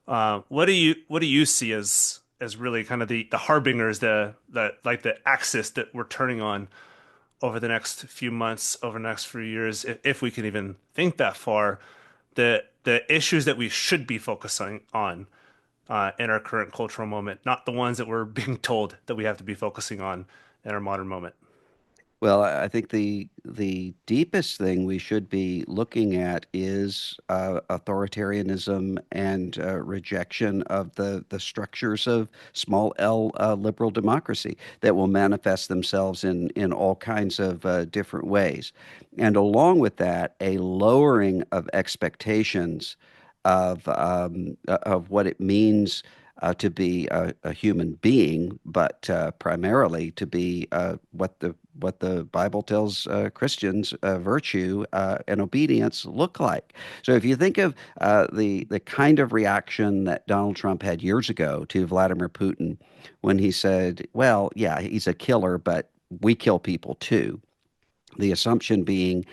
What do you see as really kind of the harbingers, the like the axis that we're turning on over the next few months, over the next few years, if we can even think that far, the issues that we should be focusing on in our current cultural moment, not the ones that we're being told that we have to be focusing on in our modern moment. Well, I think the deepest thing we should be looking at is authoritarianism and rejection of the structures of small L liberal democracy that will manifest themselves in all kinds of different ways. And along with that, a lowering of expectations of what it means to be a human being, but primarily to be what the Bible tells Christians virtue and obedience look like. So if you think of the kind of reaction that Donald Trump had years ago to Vladimir Putin when he said, "Well, yeah, he's a killer, but we kill people too." The assumption being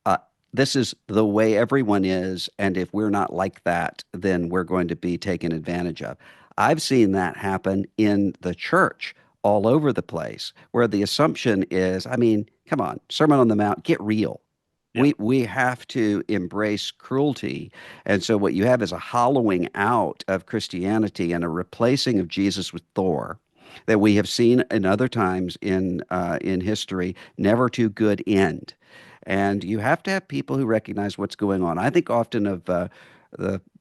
uh, this is the way everyone is, and if we're not like that, then we're going to be taken advantage of. I've seen that happen in the church all over the place, where the assumption is, I mean, come on, Sermon on the Mount, get real. Yeah. We have to embrace cruelty. And so what you have is a hollowing out of Christianity and a replacing of Jesus with Thor that we have seen in other times in history, never to good end. And you have to have people who recognize what's going on. I think often of the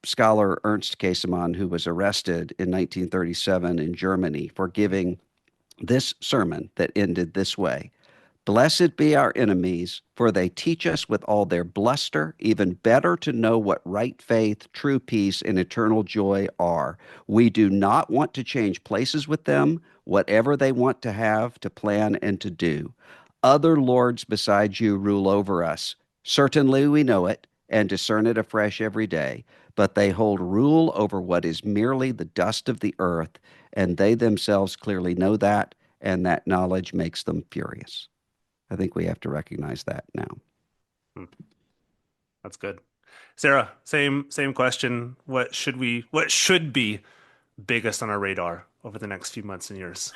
scholar Ernst Käsemann, who was arrested in 1937 in Germany for giving this sermon that ended this way. Blessed be our enemies, for they teach us with all their bluster, even better to know what right faith, true peace, and eternal joy are. We do not want to change places with them, whatever they want to have, to plan, and to do. Other lords besides you rule over us. Certainly we know it, and discern it afresh every day, but they hold rule over what is merely the dust of the earth, and they themselves clearly know that, and that knowledge makes them furious. I think we have to recognize that now. Hmm, that's good. Sarah, same question. What should be biggest on our radar over the next few months and years?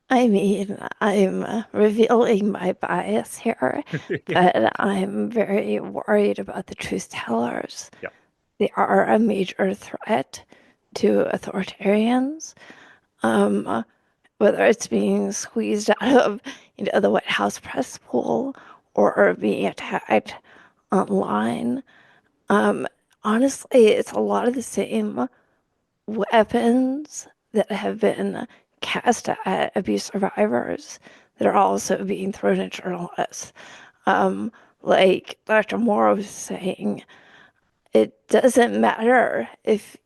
I mean, I'm revealing my bias here, Yeah. but I'm very worried about the truth tellers. Yeah. They are a major threat to authoritarians. Um, Whether it's being squeezed out of, the White House press pool or being attacked online. Um, Honestly, it's a lot of the same weapons that have been cast at abuse survivors that are also being thrown at journalists. Um, like Dr. Moore was saying, it doesn't matter if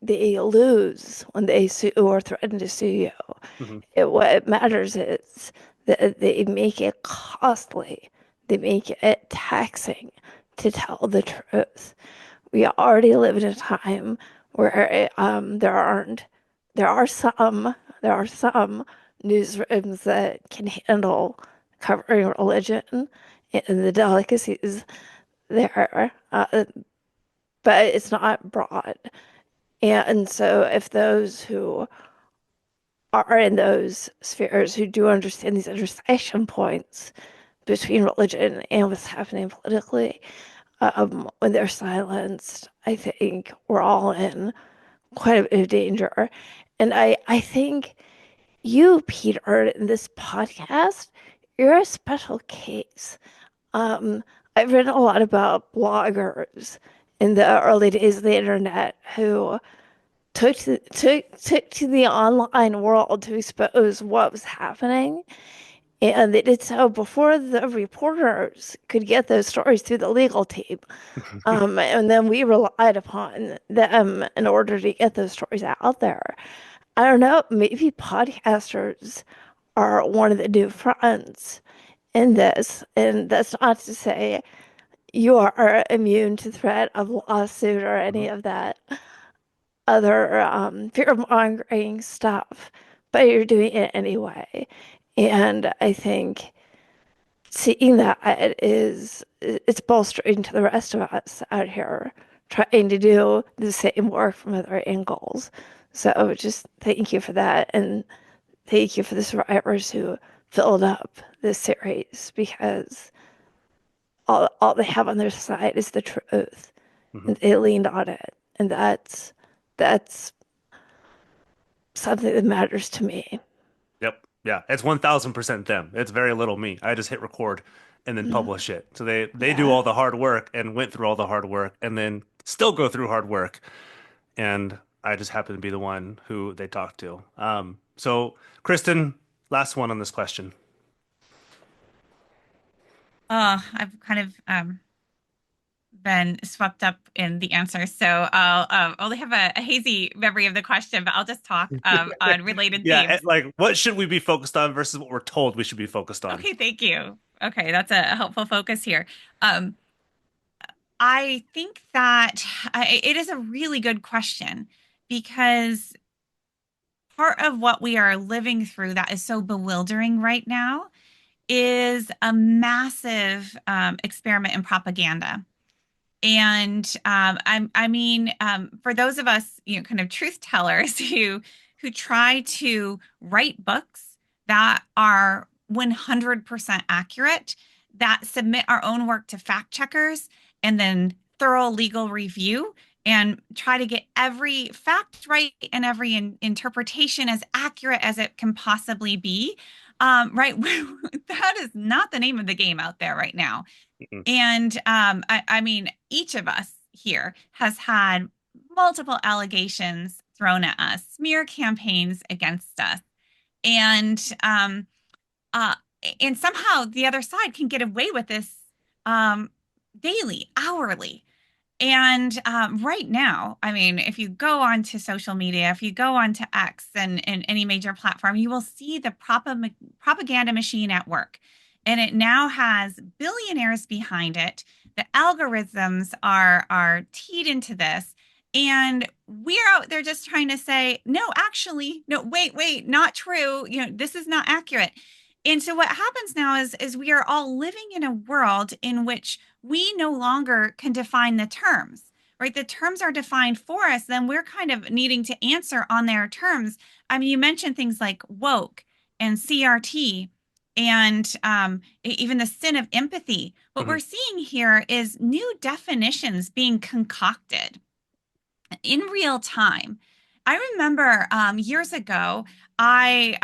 they lose when they sue or threaten to sue you. Hmm. What matters is that they make it costly, they make it taxing to tell the truth. We already live in a time where there are some newsrooms that can handle covering religion and the delicacies there, but it's not broad. And so if those who are in those spheres who do understand these intersection points between religion and what's happening politically, when they're silenced, I think we're all in quite a bit of danger. And I think you, Peter, in this podcast, you're a special case. Um, I've read a lot about bloggers in the early days of the internet who took to the online world to expose what was happening. And they did so before the reporters could get those stories through the legal team. And then we relied upon them in order to get those stories out there. I don't know, maybe podcasters are one of the new fronts in this. And that's not to say you are immune to threat of lawsuit or any Mhm. of that other fear-mongering stuff, but you're doing it anyway. And I think seeing that it's bolstering to the rest of us out here trying to do the same work from other angles. So just thank you for that, and thank you for the survivors who filled up this series because all they have on their side is the truth, Mhm. and they leaned on it, and that's something that matters to me. Yep. Yeah. It's 1000% them. It's very little me. I just hit record and then Mm, publish it. So they do yeah. all the hard work and went through all the hard work and then still go through hard work. And I just happen to be the one who they talk to. So Kristin, last one on this question. Oh, I've kind of been swept up in the answer, so I'll only have a hazy memory of the question, but I'll just talk on related Yeah, themes. like what should we be focused on versus what we're told we should be focused on? Okay, thank you. Okay, that's a helpful focus here. Um, I think that it is a really good question because part of what we are living through that is so bewildering right now is a massive experiment in propaganda. And I mean, for those of us, kind of truth tellers who try to write books that are 100% accurate, that submit our own work to fact checkers and then thorough legal review and try to get every fact right and every interpretation as accurate as it can possibly be. Right, that is not the name of the game out there right now. Mm-mm. And I mean, each of us here has had multiple allegations thrown at us, smear campaigns against us, and uh, and somehow the other side can get away with this um, daily, hourly. And right now, I mean, if you go onto social media, if you go onto X and any major platform, you will see the propaganda machine at work. And it now has billionaires behind it. The algorithms are teed into this. And we're out there just trying to say, no, actually, no, wait, not true. This is not accurate. And so what happens now is we are all living in a world in which we no longer can define the terms, right? The terms are defined for us, then we're kind of needing to answer on their terms. I mean, you mentioned things like woke and CRT and even the sin of empathy. What Mhm. we're seeing here is new definitions being concocted in real time. I remember years ago, I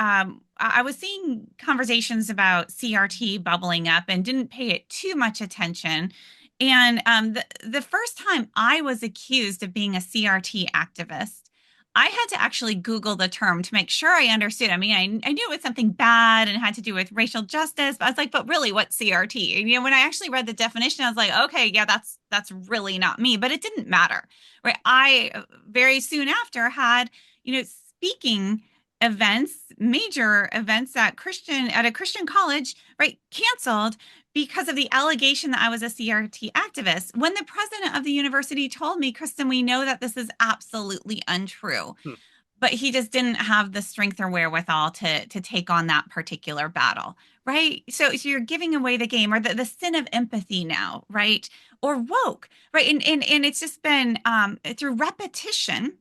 was seeing conversations about CRT bubbling up and didn't pay it too much attention. And the first time I was accused of being a CRT activist, I had to actually Google the term to make sure I understood. I mean, I knew it was something bad and it had to do with racial justice, but I was like, but really, what's CRT? And when I actually read the definition, I was like, okay, yeah, that's really not me. But it didn't matter, right? I very soon after had, speaking events, major events at a Christian college, right, canceled because of the allegation that I was a CRT activist. When the president of the university told me, Kristin, we know that this is absolutely untrue, Hmm. but he just didn't have the strength or wherewithal to take on that particular battle, right? So you're giving away the game, or the sin of empathy now, right? Or woke, right? And it's just been through repetition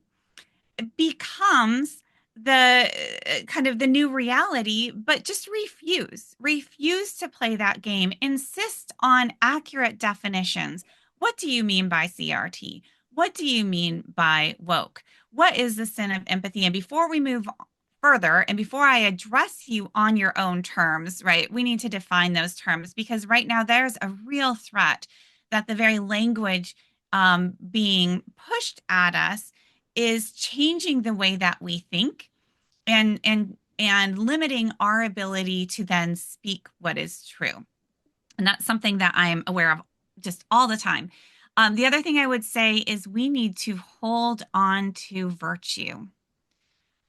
becomes the kind of the new reality, but just refuse to play that game. Insist on accurate definitions. What do you mean by CRT? What do you mean by woke? What is the sin of empathy? And before we move further, and before I address you on your own terms, right, we need to define those terms, because right now there's a real threat that the very language being pushed at us is changing the way that we think, and and limiting our ability to then speak what is true. And that's something that I'm aware of just all the time. The other thing I would say is we need to hold on to virtue.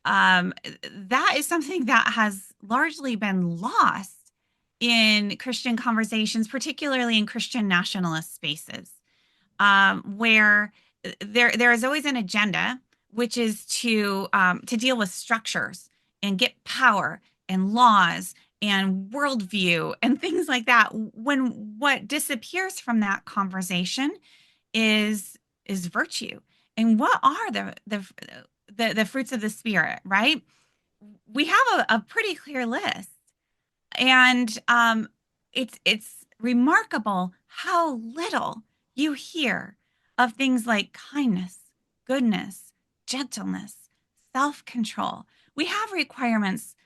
um, that is something that has largely been lost in Christian conversations, particularly in Christian nationalist spaces, where there is always an agenda, which is to deal with structures and get power and laws and worldview and things like that. When what disappears from that conversation is virtue. And what are the fruits of the spirit, right? We have a pretty clear list, and it's remarkable how little you hear of things like kindness, goodness, gentleness, self-control. We have requirements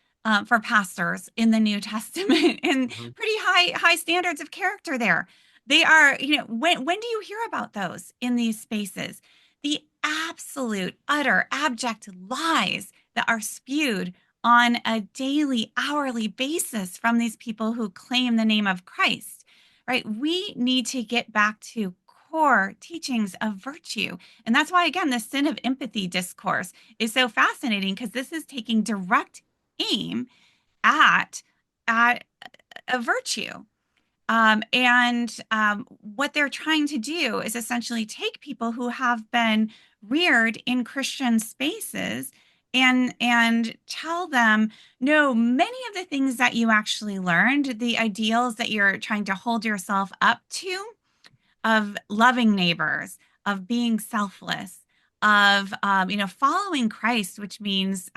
for pastors in the New Testament and Mhm. pretty high standards of character there. They are, when do you hear about those in these spaces? The absolute, utter, abject lies that are spewed on a daily, hourly basis from these people who claim the name of Christ, right? We need to get back to core teachings of virtue. And that's why, again, the sin of empathy discourse is so fascinating, because this is taking direct aim at, at a virtue. And what they're trying to do is essentially take people who have been reared in Christian spaces and tell them, no, many of the things that you actually learned, the ideals that you're trying to hold yourself up to, of loving neighbors, of being selfless, of following Christ, which means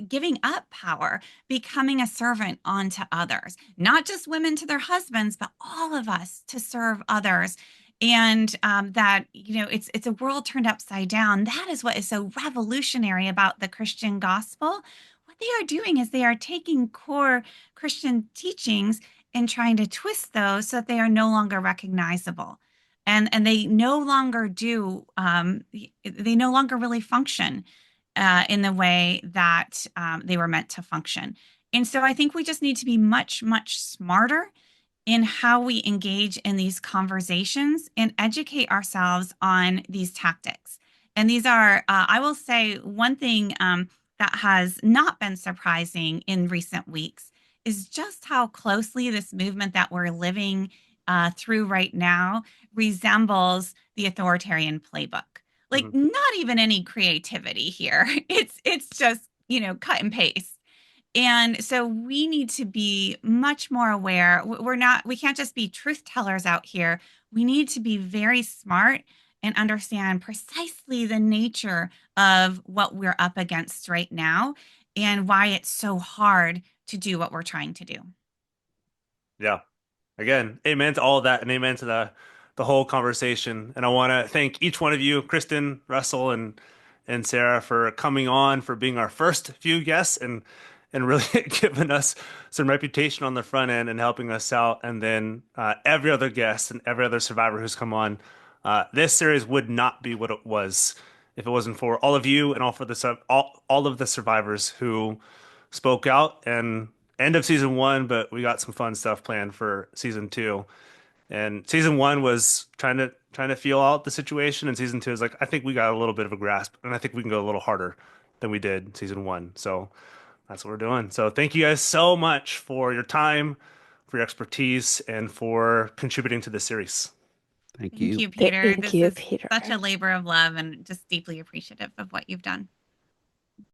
giving up power, becoming a servant unto others, not just women to their husbands, but all of us to serve others. And that, it's a world turned upside down. That is what is so revolutionary about the Christian gospel. What they are doing is they are taking core Christian teachings and trying to twist those so that they are no longer recognizable. And they no longer they no longer really function in the way that they were meant to function. And so I think we just need to be much, much smarter in how we engage in these conversations and educate ourselves on these tactics. And these are, I will say, one thing that has not been surprising in recent weeks is just how closely this movement that we're living through right now resembles the authoritarian playbook. Like, Mhm. not even any creativity here. It's just, cut and paste. And so we need to be much more aware. We can't just be truth tellers out here. We need to be very smart and understand precisely the nature of what we're up against right now and why it's so hard to do what we're trying to do. Yeah. Again, amen to all of that and amen to the whole conversation. And I want to thank each one of you, Kristin, Russell, and Sarah, for coming on, for being our first few guests and really giving us some reputation on the front end and helping us out. And then every other guest and every other survivor who's come on. This series would not be what it was if it wasn't for all of you and all of the survivors who spoke out. And end of season one, but we got some fun stuff planned for season two. And season one was trying to feel out the situation, and season two is like, I think we got a little bit of a grasp, and I think we can go a little harder than we did season one. So that's what we're doing. So thank you guys so much for your time, for your expertise, and for contributing to this series. Thank Thank you. you, Peter. Thank This you, is Peter. such a labor of love and just deeply appreciative of what you've done.